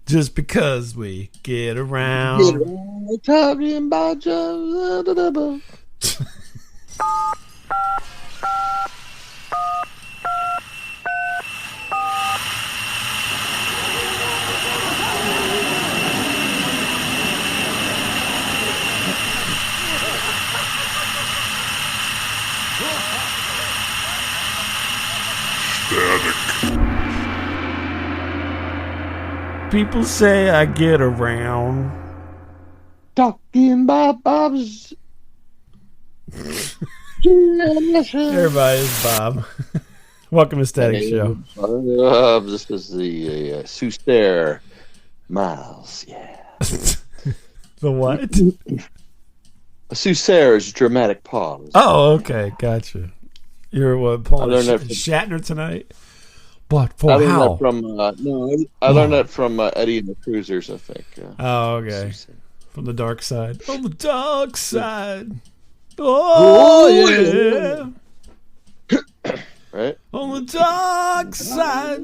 Just because we get Get around. around talking about just. People say I get around. Talking about Bob's. Everybody is Bob. Welcome to Static Show. This is the Sue Miles. Yeah. The what? Sue Sayre's dramatic pause. Oh, okay. Gotcha. You're what, pulling Shatner tonight? But for I how? I learned that from Eddie and the Cruisers, I think. Oh, okay. From the dark side. On the dark side. Oh, yeah. Right? On the dark side.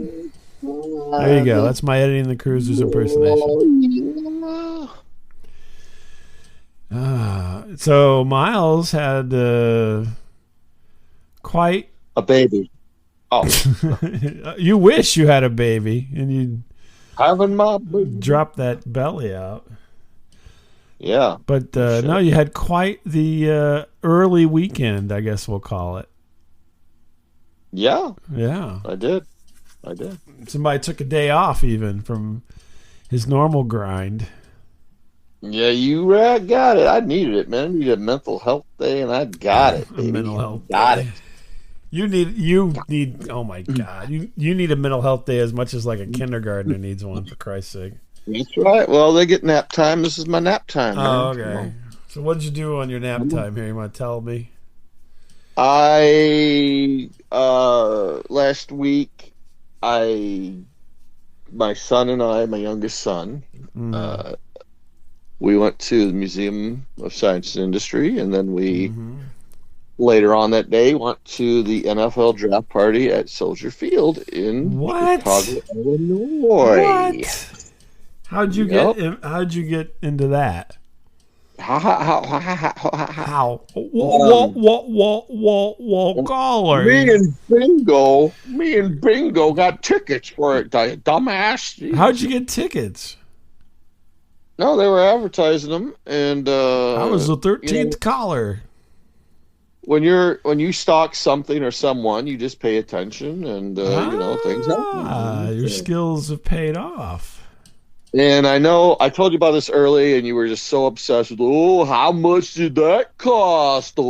There you go. That's my Eddie and the Cruisers impersonation. So Miles had quite a baby. Oh, you wish you had a baby and you having my baby. Drop that belly out. Yeah, but no, you had quite the early weekend, I guess we'll call it. Yeah, yeah, I did. Somebody took a day off even from his normal grind. Yeah, you got it. I needed it, man. I needed a mental health day, and I got it. Baby. A mental health got day. It. You need. Oh my God! You need a mental health day as much as like a kindergartner needs one. For Christ's sake. That's right. Well, they get nap time. This is my nap time. Oh, okay. So what did you do on your nap time here? You want to tell me? Last week, my son and I, my youngest son, we went to the Museum of Science and Industry, and then we later on that day went to the NFL draft party at Soldier Field in Chicago, Illinois. What? How'd you get into that? How? What caller? Me and Bingo got tickets for it, dumbass. How'd you get tickets? No, they were advertising them, and I was the 13th caller. When you stalk something or someone, you just pay attention, and things happen. Your skills have paid off. And I know I told you about this early, and you were just so obsessed with, how much did that cost? You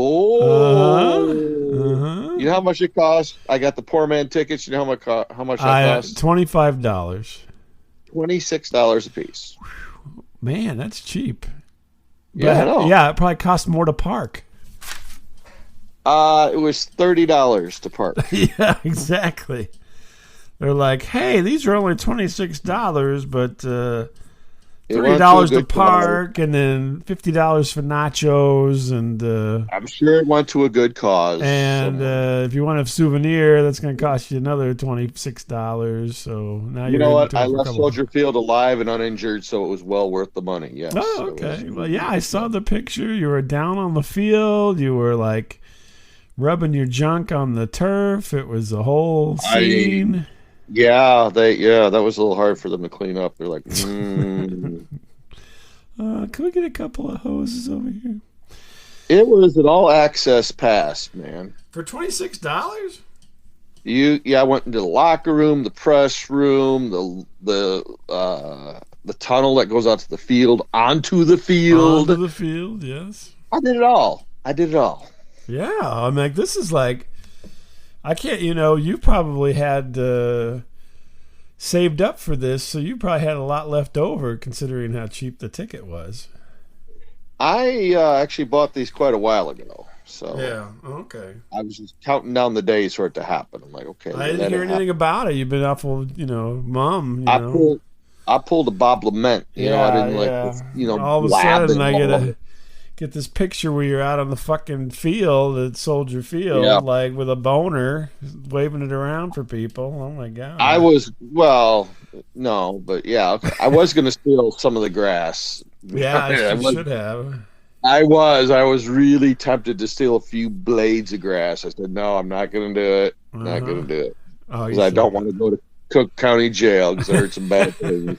know how much it cost? I got the poor man tickets. You know how much that cost? $25. $26 a piece. Man, that's cheap. Yeah, I know. Yeah, it probably cost more to park. It was $30 to park. Yeah, exactly. They're like, hey, these are only $26, but $30 to park, and then $50 for nachos, and I'm sure it went to a good cause. And if you want a souvenir, that's going to cost you another $26. So now you know what? I left Soldier Field alive and uninjured, so it was well worth the money. Yes. Oh, okay. Well, yeah, I saw the picture. You were down on the field. You were like rubbing your junk on the turf. It was a whole scene. That was a little hard for them to clean up. They're like, Can we get a couple of hoses over here? It was an all-access pass, man. For $26? I went into the locker room, the press room, the tunnel that goes out to the field, onto the field. Onto the field, yes. I did it all. Yeah, I'm like, this is like, I can't, you probably had saved up for this, so you probably had a lot left over considering how cheap the ticket was. I actually bought these quite a while ago. So yeah, okay. I was just counting down the days for it to happen. I'm like, okay. I didn't hear anything about it. You've been awful, mum. I pulled a Bob Lament. I didn't all of a sudden I get this picture where you're out on the fucking field at Soldier Field, like with a boner, waving it around for people. Oh my God. I was no, but yeah, okay. I was going to steal some of the grass. Yeah, you should have. I was really tempted to steal a few blades of grass. I said, no, I'm not going to do it. Not going to do it. Because I don't want to go to Cook County Jail because I heard some bad things.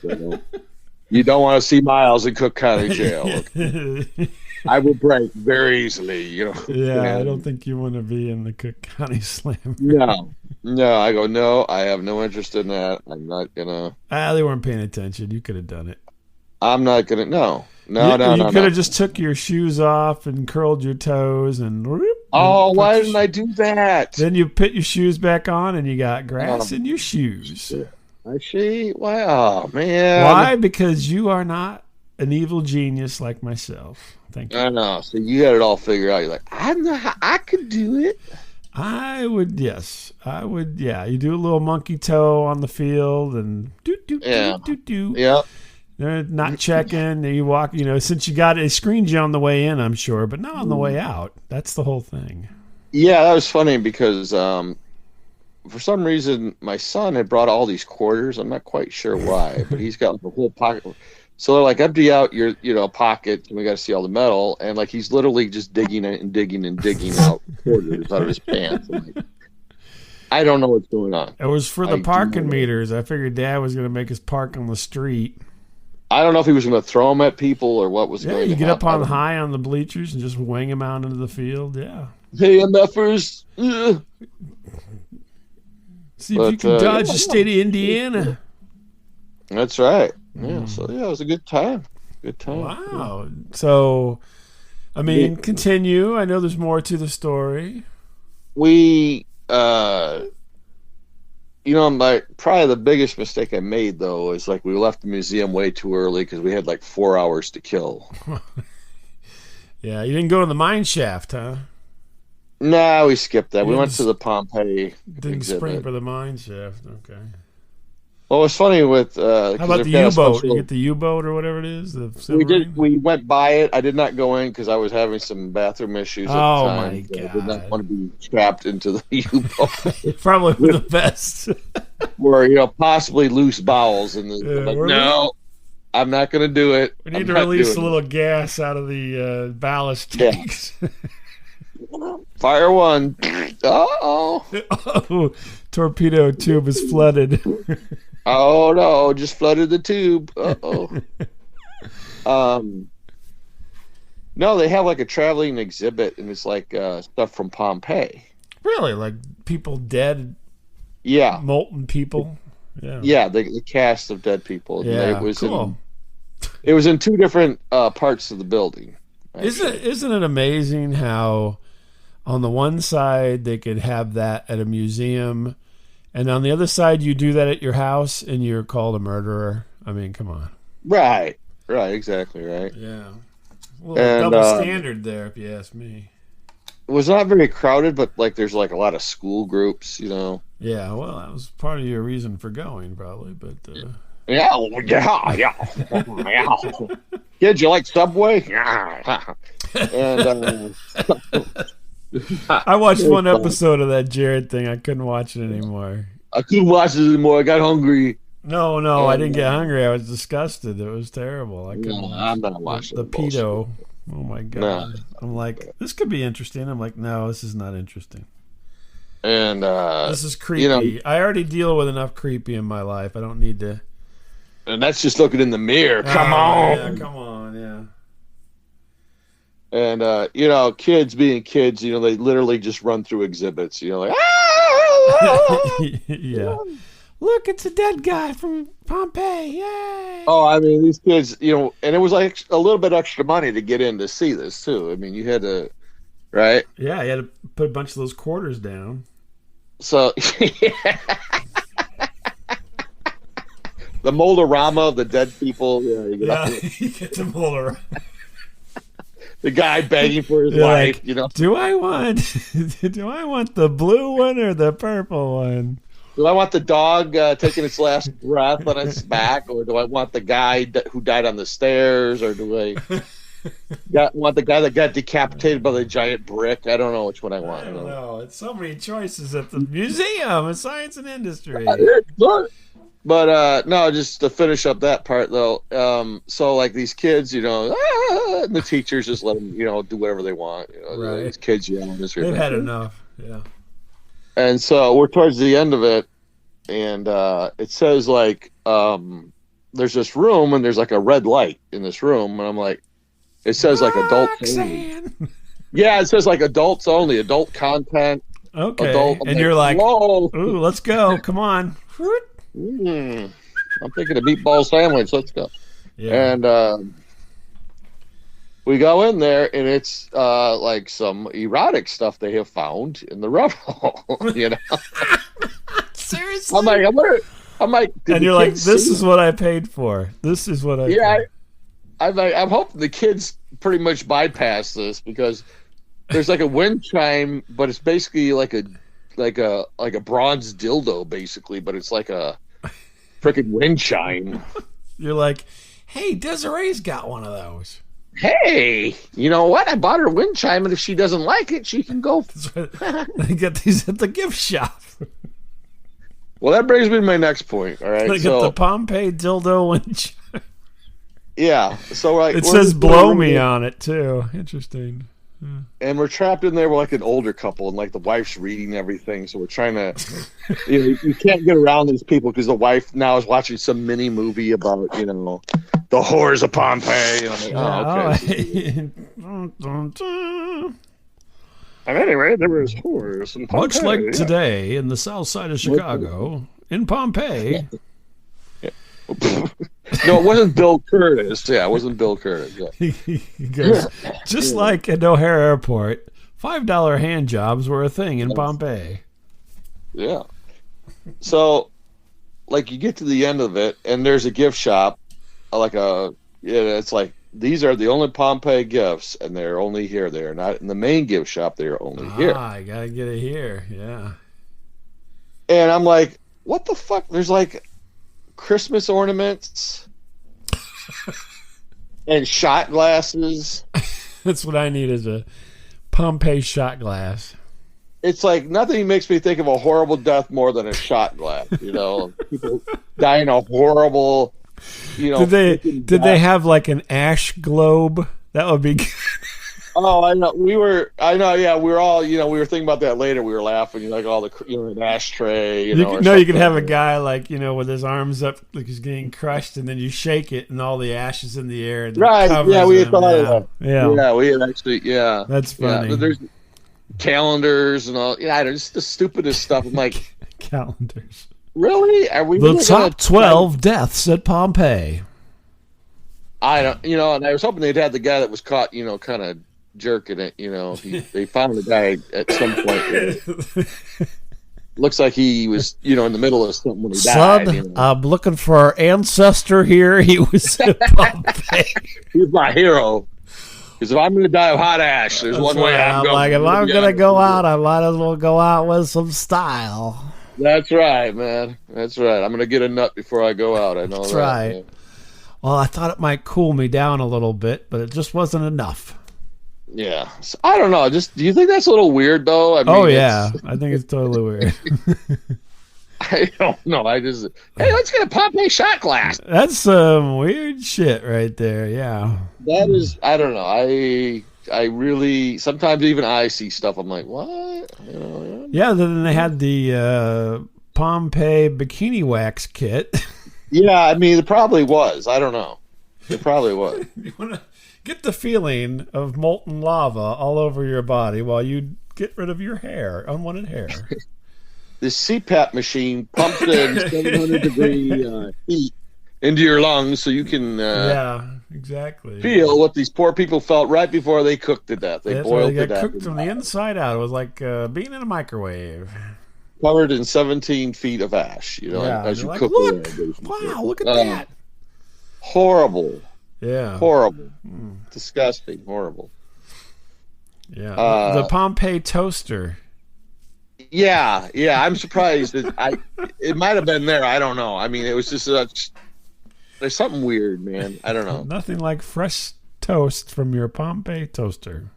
You don't want to see Miles in Cook County Jail. I will break very easily, Yeah, I don't think you want to be in the Cook County Slam. No. I go, no, I have no interest in that. I'm not gonna. They weren't paying attention. You could have done it. I'm not gonna. No. You could have just took your shoes off and curled your toes and. Why didn't I do that? Then you put your shoes back on and you got grass in your shoes. I see. Why? Oh man. Why? Because you are not an evil genius like myself. Thank you. I know. So you got it all figured out. You're like, I know how I could do it. I would. Yeah. You do a little monkey toe on the field and do. Yeah. They're not checking. You walk. Since you got it screened you on the way in, I'm sure, but not on the way out. That's the whole thing. Yeah, that was funny because for some reason my son had brought all these quarters. I'm not quite sure why, but he's got the whole pocket. So they're like, empty out your, pocket, and we got to see all the metal. And like, he's literally just digging out quarters out of his pants. I'm like, I don't know what's going on. It was for the parking meters. I figured Dad was going to make us park on the street. I don't know if he was going to throw them at people or what was going to happen. You get up on high on the bleachers and just wing them out into the field. Yeah. Hey, MFers. See if you can dodge the state of Indiana. That's right. Yeah, so it was a good time. Wow. Yeah. So, continue. I know there's more to the story. We, probably the biggest mistake I made, though, is like we left the museum way too early because we had like 4 hours to kill. Yeah, you didn't go in the mine shaft, huh? No, we skipped that. We went to the Pompeii Didn't exhibit. spring for the mine shaft. Okay. Well, it's funny with how about the U-boat? You get the U-boat or whatever it is. We went by it. I did not go in because I was having some bathroom issues. At the time. My God! I did not want to be trapped into the U-boat. Probably for the best. Where possibly loose bowels, and no, I'm not going to do it. We need to release a little gas out of the ballast tanks. Yeah. Fire one. Oh, torpedo tube is flooded. Oh no! Just flooded the tube. No, they have like a traveling exhibit, and it's like stuff from Pompeii. Really, like people dead. Yeah, molten people. Yeah, yeah, the cast of dead people. Yeah, it was cool. It was in two different parts of the building. Isn't it amazing how on the one side they could have that at a museum, and on the other side you do that at your house and you're called a murderer? I mean, come on. Right, exactly right. Yeah. Well, double standard there, if you ask me. It was not very crowded, but like there's like a lot of school groups, Yeah, well, that was part of your reason for going, probably, but. Yeah. Kids, you like Subway? And I watched one episode of that Jared thing. I couldn't watch it anymore. I couldn't watch it anymore. I got hungry. No, I didn't get hungry. I was disgusted. It was terrible. I couldn't. I'm not watching the pedo. Oh my God! No. I'm like, this could be interesting. I'm like, no, this is not interesting. And this is creepy. I already deal with enough creepy in my life. I don't need to. And that's just looking in the mirror. Come on. Yeah, come on, yeah. And kids being kids, they literally just run through exhibits. Like yeah. Look, it's a dead guy from Pompeii. Yay! Oh, I mean, these kids, and it was like a little bit extra money to get in to see this too. I mean, you had to, right? Yeah, you had to put a bunch of those quarters down. So, the mold-a-rama of the dead people. Yeah, you get the mold-a-rama. The guy begging for his life, Do I want the blue one or the purple one? Do I want the dog taking its last breath on its back, or do I want the guy who died on the stairs, or do I? Want the guy that got decapitated by the giant brick? I don't know which one I want. I don't know. It's so many choices at the Museum of Science and Industry. But no, just to finish up that part though. So like these kids, and the teachers just let them, do whatever they want. Right. These kids yelling. They've had enough. Yeah. And so we're towards the end of it, and it says like there's this room, and there's like a red light in this room, and I'm like, it says like adults only. Yeah, it says like adults only, adult content. Okay. And you're like, whoa, ooh, let's go. Come on. I'm thinking of meatball sandwich. Let's go. Yeah. And we go in there, and it's like some erotic stuff they have found in the rubble. Seriously? I'm like, and you're like, this is what I paid for. This is what I. Yeah, I'm hoping the kids pretty much bypass this, because there's like a wind chime, but it's basically like a bronze dildo, basically, but it's like a freaking wind chime. You're like, hey, Desiree's got one of those. Hey, you know what? I bought her a wind chime, and if she doesn't like it, she can go. They get these at the gift shop. Well, that brings me to my next point. All right, they get the Pompeii dildo wind chime. Yeah, so like it says "blow me" on it too. Interesting. And we're trapped in there with like an older couple, and like the wife's reading everything, so we're trying to, you can't get around these people because the wife now is watching some mini movie about, the horrors of Pompeii. And I'm like, okay. And anyway, there was horrors in Pompeii. Much like today in the south side of Chicago, in Pompeii. No, it wasn't Bill Curtis. Yeah, it wasn't Bill Curtis. Yeah. He goes, just like at O'Hare Airport, $5 hand jobs were a thing in Pompeii. Yeah. So, like, you get to the end of it, and there's a gift shop, it's like, these are the only Pompeii gifts, and they're only here. They're not in the main gift shop. They're only here. I gotta get it here. Yeah. And I'm like, what the fuck? There's like Christmas ornaments and shot glasses. That's what I need, is a Pompeii shot glass. It's like nothing makes me think of a horrible death more than a shot glass. People dying a horrible. Did they have like an ash globe? That would be good. Oh, I know. Yeah, we were all, we were thinking about that later. We were laughing, like all the, an ashtray. You could have a guy like, with his arms up, like he's getting crushed, and then you shake it, and all the ash is in the air. And right? Yeah, we had thought of that. Yeah, we had actually. Yeah, that's funny. Yeah, there's calendars and all. Yeah, just the stupidest stuff. I'm like, calendars. Really? Are we the top 12 deaths at Pompeii? I don't. And I was hoping they'd have the guy that was caught, kind of jerking it. They found the guy at some point. Looks like he was, in the middle of something when he died. Son, I'm looking for our ancestor here. He was in Pompeii. He's my hero. Because if I'm going to die of hot ash, there's one way I'm going. Like, if I'm going to go out, I might as well go out with some style. That's right, man. That's right. I'm going to get a nut before I go out. I know that's that. Right. Man. Well, I thought it might cool me down a little bit, but it just wasn't enough. Yeah. So, I don't know. Do you think that's a little weird, though? I mean, yeah. I think it's totally weird. I don't know. Hey, let's get a Pompeii shot glass. That's some weird shit right there. Yeah. That is, I don't know. I really, sometimes even I see stuff, I'm like, what? Yeah, then they had the Pompeii bikini wax kit. Yeah, I mean, it probably was. I don't know. It probably was. You want to get the feeling of molten lava all over your body while you get rid of your hair, unwanted hair. This CPAP machine pumps in 700-degree heat into your lungs so you can exactly feel what these poor people felt right before they cooked to death. They boiled to death. Cooked from the inside out. It was like being in a microwave. Covered in 17 feet of ash, as you cook away. Wow, look at that. Horrible. Yeah. Horrible. Disgusting. Horrible. Yeah. The Pompeii toaster. Yeah. I'm surprised that it might have been there. I don't know. I mean, it was just there's something weird, man. I don't know. Nothing like fresh toast from your Pompeii toaster.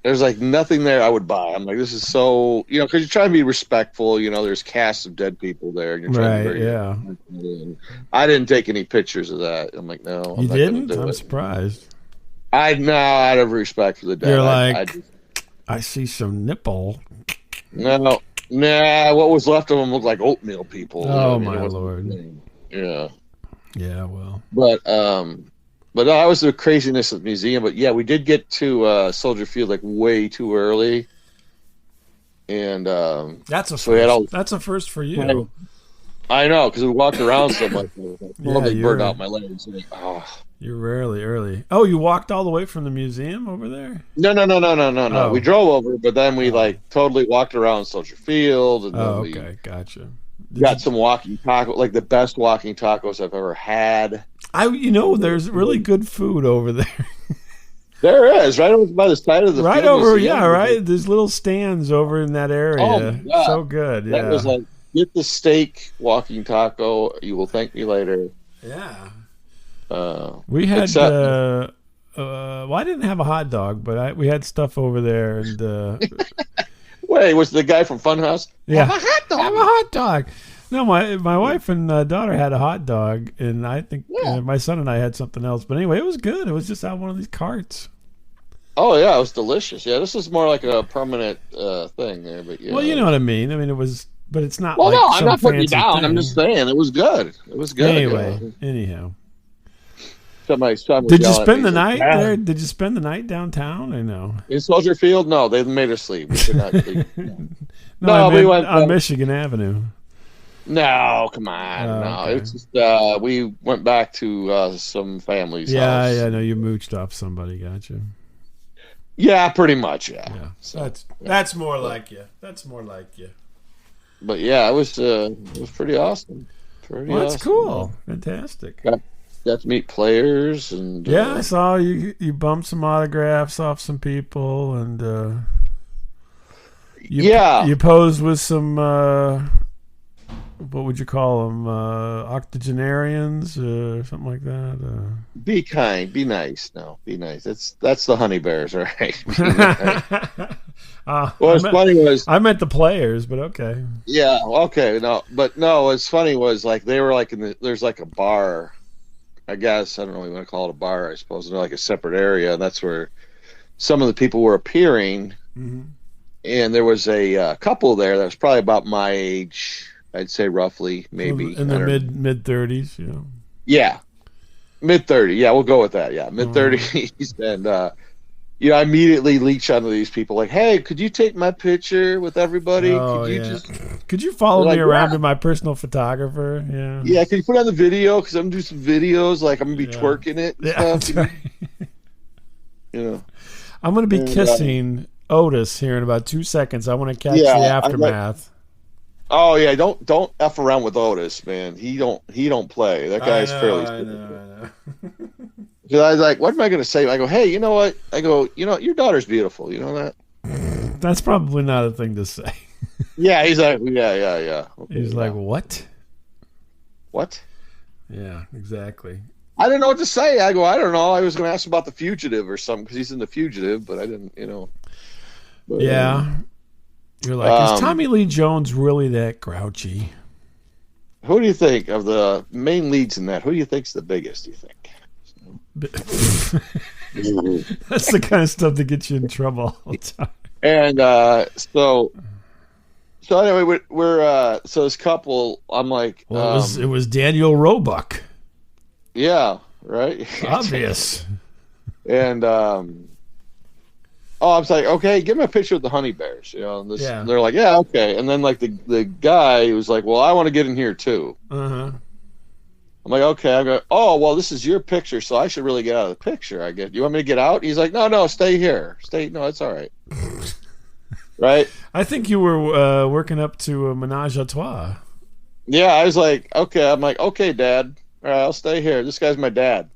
There's like nothing there I would buy. I'm like, this is so, because you're trying to be respectful. There's casts of dead people there, and you're trying to be very, I didn't take any pictures of that. I'm like, no, I'm you not didn't. Do I'm it. surprised. Out of respect for the dead. You're like, I see some nipple. No, what was left of them looked like oatmeal people. Oh my Lord. Yeah. Yeah, well. But that was the craziness of the museum. But yeah, we did get to Soldier Field like way too early. And that's a first. That's a first for you. I know, because we walked around so much. Totally burned out my legs. You're rarely early. Oh, you walked all the way from the museum over there? No. Oh. We drove over, but then we totally walked around Soldier Field. And okay, gotcha. Got some walking tacos, like the best walking tacos I've ever had. There's really good food over there. There is, right over by the side of the right over, museum. Yeah, right. There's little stands over in that area. Oh, so good. Yeah, that was like, get the steak walking taco. You will thank me later. Yeah. We had. Well, I didn't have a hot dog, but we had stuff over there. And wait, was the guy from Funhouse? Yeah, have a hot dog. Have a hot dog. No, my wife and daughter had a hot dog, and I think my son and I had something else. But anyway, it was good. It was just out one of these carts. Oh yeah, it was delicious. Yeah, this is more like a permanent thing there, but yeah. Well, you know what I mean. I mean, it was, but it's not. Well, like no, I'm not putting you down. thing. I'm just saying it was good. It was good. Anyway, anyhow. Somebody Did you spend the night there? Did you spend the night downtown? I know. In Soldier Field? No, they made us sleep. We could not sleep. No, we went on Michigan Avenue. No, come on. Okay. It's just we went back to some family's house. Yeah, no, you mooched off somebody, gotcha. Yeah, pretty much, yeah. So that's more like you. That's more like you. But yeah, it was pretty awesome. That's cool. Fantastic. Got to meet players and I saw you bumped some autographs off some people and you posed with some what would you call them, octogenarians or something like that. Be kind, be nice. No, be nice. That's the honey bears, right? What's funny was I meant the players, but okay. Yeah, okay, what's funny was like they were like there's like a bar. I guess I don't know what you want to call it, a bar, I suppose. They're like a separate area, and that's where some of the people were appearing. Mm-hmm. And there was a couple there that was probably about my age, I'd say roughly, maybe in the mid 30s, Yeah, mid 30s. Yeah, we'll go with that. Yeah, mid 30s, and I immediately leech onto these people like, "Hey, could you take my picture with everybody? Could you follow me around to my personal photographer? Yeah. Yeah, can you put on the video? Because I'm gonna do some videos. Like I'm gonna be twerking it. And stuff. Right. I'm gonna be kissing Otis here in about 2 seconds. I want to catch the aftermath. Oh yeah, don't f around with Otis, man. He don't play. That guy's fairly. I know. Because I was like, what am I going to say? I go, hey, you know what? I go, your daughter's beautiful. You know that? That's probably not a thing to say. Yeah, he's like, yeah. Okay, he's like, what? What? Yeah, exactly. I didn't know what to say. I go, I don't know. I was going to ask about The Fugitive or something because he's in The Fugitive, but I didn't, But, yeah. You're like, is Tommy Lee Jones really that grouchy? Who do you think of the main leads in that? Who do you think's the biggest, do you think? That's the kind of stuff that gets you in trouble all the time. And so anyway, we're so this couple. I'm like, it was Daniel Roebuck. Yeah, right. Obvious. And I was like, okay, give me a picture of the honey bears. And they're like, yeah, okay. And then like the guy was like, well, I want to get in here too. I'm like, okay. I go, oh, well, this is your picture, so I should really get out of the picture. You want me to get out? He's like, no, stay here. No, it's all right. Right? I think you were working up to a menage a trois. Yeah, I was like, okay. I'm like, okay, Dad. All right, I'll stay here. This guy's my dad.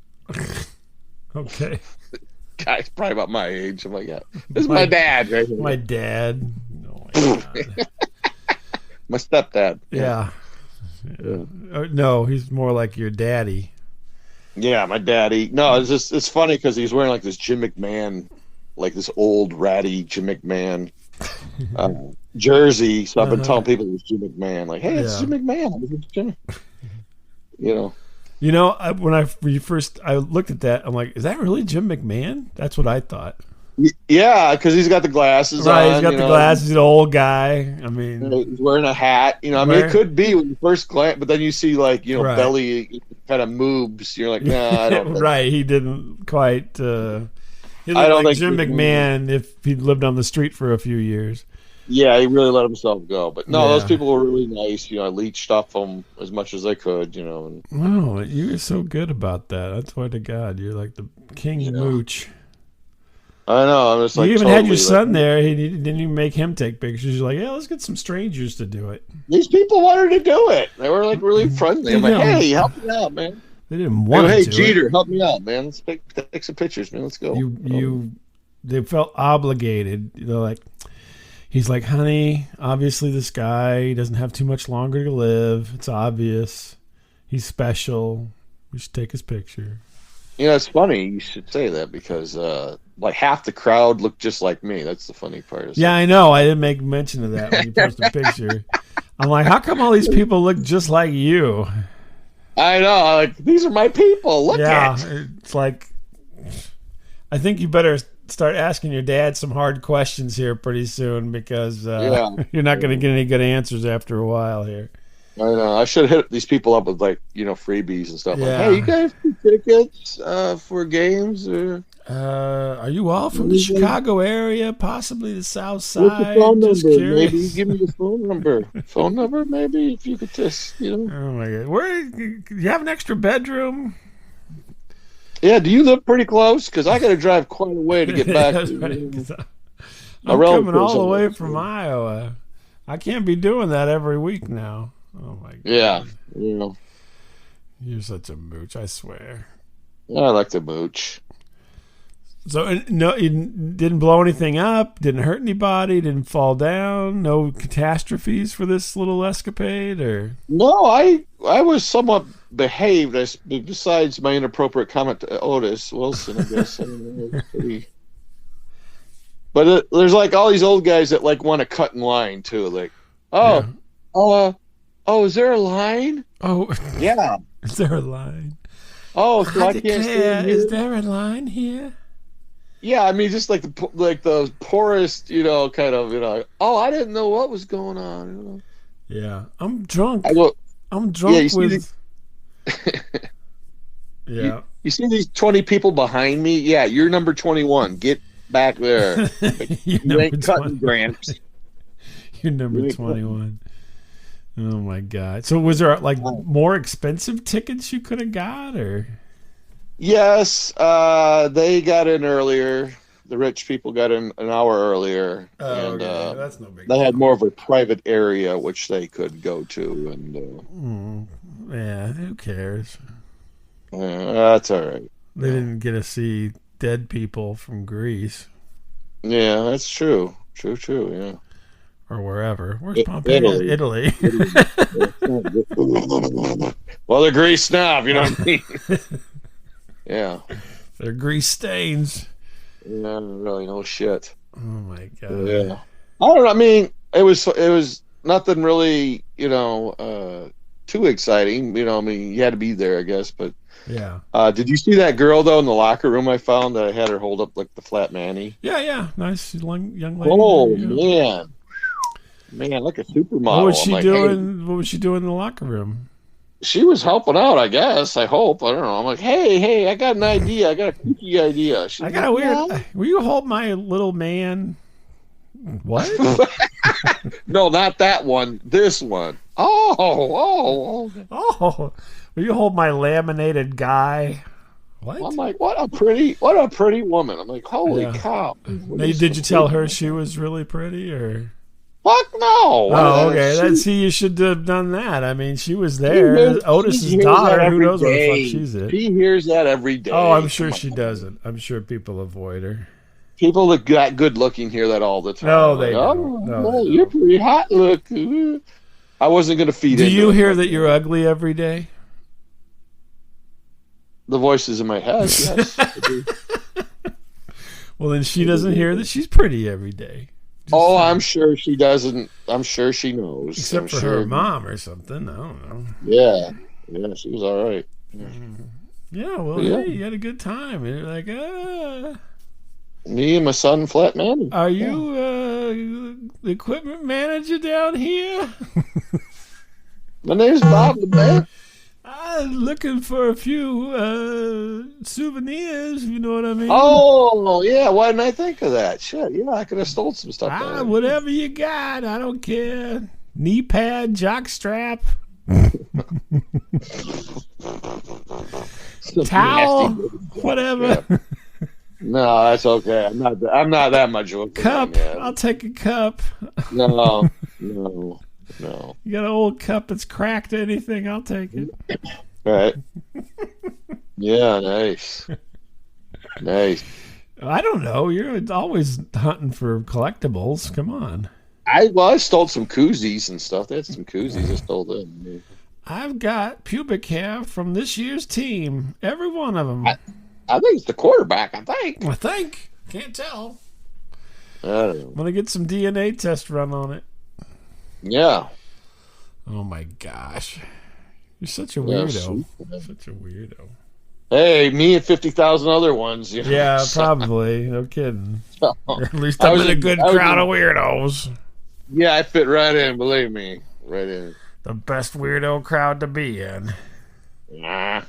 Okay. Guy's probably about my age. I'm like, yeah, this is my dad. Right here. My dad. Oh, my God. My stepdad. Yeah. No, he's more like your daddy. Yeah, my daddy. No, it's funny because he's wearing like this Jim McMahon, like this old ratty Jim McMahon uh, jersey. So I've been telling people it was Jim McMahon, like, hey, it's Jim McMahon. It's Jim. You know. You know, when I looked at that, I'm like, is that really Jim McMahon? That's what I thought. Yeah, because he's got the glasses on. Right, he's got the glasses. He's an old guy. I mean, he's wearing a hat. You know, I mean, it could be when you first glance, but then you see like belly kind of moves. You're like, nah, I don't. Right, he didn't quite. He looked I don't like think Jim McMahon if he'd lived on the street for a few years. Yeah, he really let himself go. But no, those people were really nice. You know, I leached off them as much as I could. You know. And, wow, you were so good about that. I swear to God, you're like the king of mooch. I know. I'm just like, you even had your son there. Didn't even make him take pictures. You're like, yeah, let's get some strangers to do it. These people wanted to do it. They were like really friendly. I'm like, hey, help me out, man. They didn't want to. Hey, Jeter, help me out, man. Let's take some pictures, man. Let's go. They felt obligated. You know, like he's like, honey, obviously this guy doesn't have too much longer to live. It's obvious. He's special. We should take his picture. You know, it's funny you should say that because like half the crowd looked just like me. That's the funny part. Yeah, I know. I didn't make mention of that when you posted a picture. I'm like, how come all these people look just like you? I know. Like, these are my people. Look at it. It's like, I think you better start asking your dad some hard questions here pretty soon because you're not going to get any good answers after a while here. I know. I should hit these people up with freebies and stuff. Like, hey, you guys have tickets for games? Or are you all from the Chicago area? Possibly the South Side? What's the phone just number? Curious. Maybe give me the phone number. Phone number, maybe if you could just, Oh my God! You have an extra bedroom? Yeah. Do you live pretty close? Because I got to drive quite a way to get back. I'm coming all the way from Iowa. I can't be doing that every week now. Oh my God. Yeah. You're such a mooch, I swear. I like to mooch. So no, you didn't blow anything up, didn't hurt anybody, didn't fall down, no catastrophes for this little escapade, or no? I was somewhat behaved. Besides my inappropriate comment to Otis Wilson, I guess. But there's like all these old guys that like want to cut in line too. Like, is there a line? Oh, yeah. Is there a line? Oh, so I can't stand here. Is there a line here? Yeah, I mean, just like the poorest, kind of, oh, I didn't know what was going on. Yeah, I'm drunk. I'm drunk with. Yeah. You see these 20 people behind me? Yeah, you're number 21. Get back there. You ain't cutting grants. You're number 21. Oh my God! So was there like more expensive tickets you could have got, or? Yes, they got in earlier. The rich people got in an hour earlier, and that's no big they had more of a private area which they could go to. And yeah, who cares? That's all right. They didn't get to see dead people from Greece. Yeah, that's true. True. Yeah. Or wherever. Where's Pompeii? Italy. Well, they're Greece snob, you know what I mean? Yeah. They're grease stains. Yeah, really, no shit. Oh my God. Yeah. I don't know. I mean, it was nothing really, too exciting. I mean, you had to be there, I guess. But yeah. Did you see that girl though in the locker room? I found that I had her hold up like the flat Manny. Yeah. Nice young lady. Oh man, like a supermodel. What was she doing? Hey, what was she doing in the locker room? She was helping out, I guess. I hope. I don't know. I'm like, hey, I got an idea. I got a kooky idea. I got a weird. Will you hold my little man? What? No, not that one. This one. Oh. Will you hold my laminated guy? What? I'm like, what a pretty woman. I'm like, holy cow. Did you tell her she was really pretty, or? Fuck no. Oh, okay. You should have done that. I mean, she was there. Otis's daughter. Who knows what the fuck she's in? She hears that every day. Oh, I'm sure she doesn't. I'm sure people avoid her. People that got good looking hear that all the time. No, they don't. No, you're pretty hot. Look, I wasn't going to feed into it. Do you hear that you're ugly every day? the voices in my head. Yes. Well, then she doesn't hear that she's pretty every day. I'm sure she doesn't. I'm sure she knows. Except for her mom or something. I don't know. Yeah, she was all right. Yeah, well, hey, you had a good time. And you're like, Me and my son, Flat Man. Are you the equipment manager down here? My name's Bob the Man. I'm looking for a few souvenirs, you know what I mean? Oh, yeah. Why didn't I think of that? Shit, yeah, I could have stole some stuff. Whatever you got, I don't care. Knee pad, jock strap, towel, whatever. No, that's okay. I'm not that much of a cup. I'll take a cup. No. You got an old cup that's cracked or anything, I'll take it. Right. Yeah, nice. I don't know. You're always hunting for collectibles. Come on. I stole some koozies and stuff. They had some koozies. I stole them. I've got pubic hair from this year's team. Every one of them. I think it's the quarterback, I think. Can't tell. I don't know. I'm going to get some DNA test run on it. Yeah. Oh, my gosh. You're such a weirdo. Such a weirdo. Hey, me and 50,000 other ones. You know? Yeah, probably. No kidding. Or at least I'm in a good crowd of weirdos. Yeah, I fit right in, believe me. Right in. The best weirdo crowd to be in. Nah.